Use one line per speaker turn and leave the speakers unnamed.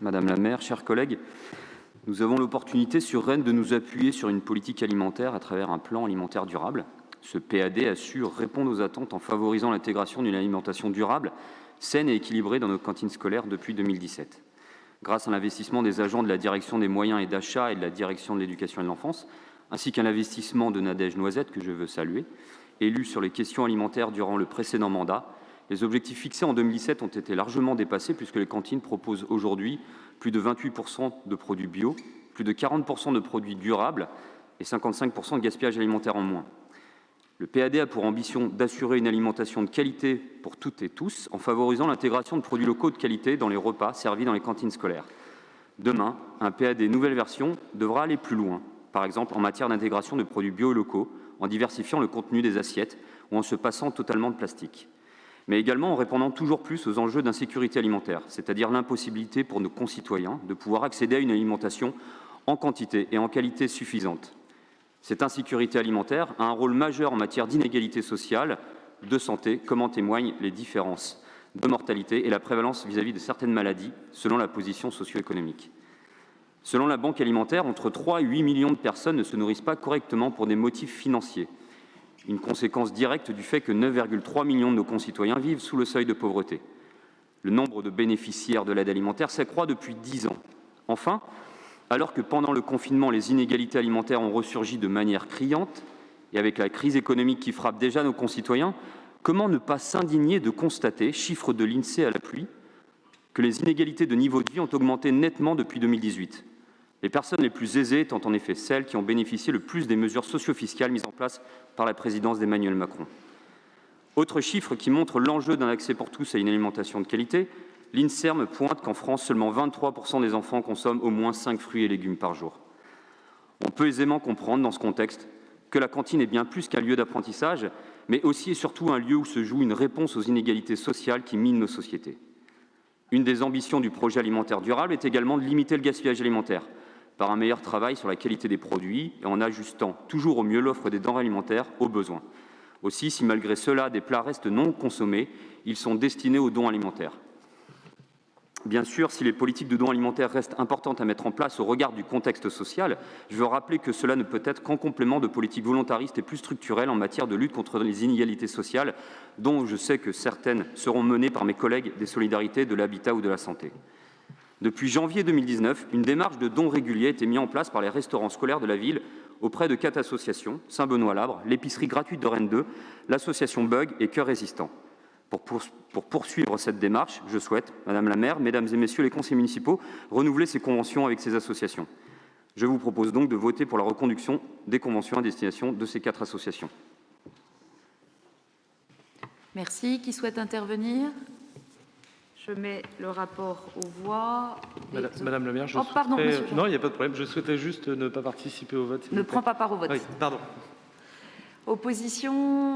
Madame la maire, chers collègues, nous avons l'opportunité sur Rennes de nous appuyer sur une politique alimentaire à travers un plan alimentaire durable. Ce PAD assure répondre aux attentes en favorisant l'intégration d'une alimentation durable, saine et équilibrée dans nos cantines scolaires depuis 2017. Grâce à l'investissement des agents de la direction des moyens et d'achat et de la direction de l'éducation et de l'enfance, ainsi qu'à l'investissement de Nadège Noisette, que je veux saluer, élue sur les questions alimentaires durant le précédent mandat, les objectifs fixés en 2017 ont été largement dépassés puisque les cantines proposent aujourd'hui plus de 28% de produits bio, plus de 40% de produits durables et 55% de gaspillage alimentaire en moins. Le PAD a pour ambition d'assurer une alimentation de qualité pour toutes et tous en favorisant l'intégration de produits locaux de qualité dans les repas servis dans les cantines scolaires. Demain, un PAD nouvelle version devra aller plus loin, par exemple en matière d'intégration de produits bio et locaux, en diversifiant le contenu des assiettes ou en se passant totalement de plastique. Mais également en répondant toujours plus aux enjeux d'insécurité alimentaire, c'est-à-dire l'impossibilité pour nos concitoyens de pouvoir accéder à une alimentation en quantité et en qualité suffisante. Cette insécurité alimentaire a un rôle majeur en matière d'inégalité sociale, de santé, comme en témoignent les différences de mortalité et la prévalence vis-à-vis de certaines maladies, selon la position socio-économique. Selon la Banque alimentaire, entre 3 et 8 millions de personnes ne se nourrissent pas correctement pour des motifs financiers. Une conséquence directe du fait que 9,3 millions de nos concitoyens vivent sous le seuil de pauvreté. Le nombre de bénéficiaires de l'aide alimentaire s'accroît depuis 10 ans. Enfin, alors que pendant le confinement, les inégalités alimentaires ont ressurgi de manière criante, et avec la crise économique qui frappe déjà nos concitoyens, comment ne pas s'indigner de constater, chiffre de l'INSEE à l'appui, que les inégalités de niveau de vie ont augmenté nettement depuis 2018. Les personnes les plus aisées étant en effet celles qui ont bénéficié le plus des mesures socio-fiscales mises en place par la présidence d'Emmanuel Macron. Autre chiffre qui montre l'enjeu d'un accès pour tous à une alimentation de qualité, l'INSERM pointe qu'en France, seulement 23% des enfants consomment au moins 5 fruits et légumes par jour. On peut aisément comprendre dans ce contexte que la cantine est bien plus qu'un lieu d'apprentissage, mais aussi et surtout un lieu où se joue une réponse aux inégalités sociales qui minent nos sociétés. Une des ambitions du projet alimentaire durable est également de limiter le gaspillage alimentaire par un meilleur travail sur la qualité des produits et en ajustant toujours au mieux l'offre des denrées alimentaires aux besoins. Aussi, si malgré cela, des plats restent non consommés, ils sont destinés aux dons alimentaires. Bien sûr, si les politiques de dons alimentaires restent importantes à mettre en place au regard du contexte social, je veux rappeler que cela ne peut être qu'en complément de politiques volontaristes et plus structurelles en matière de lutte contre les inégalités sociales, dont je sais que certaines seront menées par mes collègues des solidarités, de l'habitat ou de la santé. Depuis janvier 2019, une démarche de dons réguliers a été mise en place par les restaurants scolaires de la ville auprès de 4 associations, Saint-Benoît-Labre, l'épicerie gratuite de Rennes 2, l'association Bug et Cœur Résistant. Pour poursuivre cette démarche, je souhaite, Madame la maire, Mesdames et Messieurs les conseillers municipaux, renouveler ces conventions avec ces associations. Je vous propose donc de voter pour la reconduction des conventions à destination de ces 4 associations.
Merci. Qui souhaite intervenir? Je mets le rapport aux voix.
Madame la maire,
pardon, monsieur Jean.
non, il n'y a pas de problème. Je souhaitais juste ne pas participer au vote.
Ne prends pas part au vote.
Oui, pardon.
Opposition.